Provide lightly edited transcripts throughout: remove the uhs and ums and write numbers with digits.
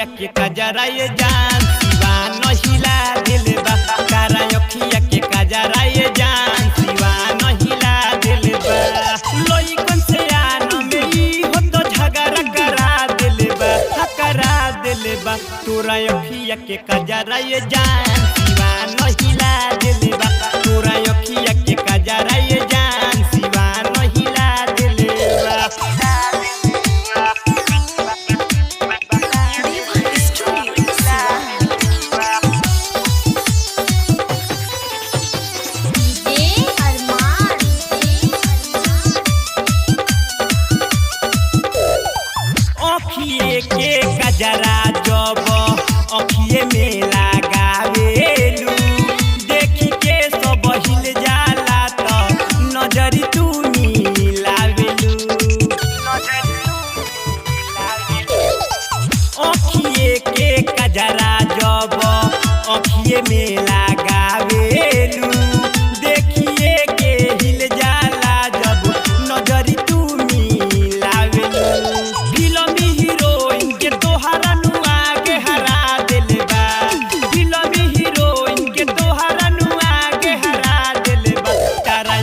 अखिया के कजरा ये जान सिवान हिला दिल बा तारा अखिया के कजरा ये जान सिवान हिला दिल बा लोई कौन से आनो में ई हो तो झगड़ा करा दिल बा तोरा अखिया के कजरा ये जान सिवान हिला दिल बा तोरा अखिया के कजरा ये जान सिवान हिला दिल बा अखिए के कजरा जब अखिए में लगावेलू देखी के सब हिल जाला तो नजरी तू मिलावेलू अखिए के कजरा जब अखिए में लगावेलू देखिए के हिल जाला जब नजरी तू मिलावेलू फिल्मी हीरोइन के तोहरा नुआ के हरा दिल बा फिल्मी हीरोइन के तोहरा नुआ के हरा दिल बा तारा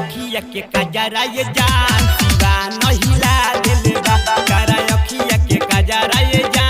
अखिया के कजरा ये जान सिवान हिला दिल बा तारा अखिया के कजरा ये जान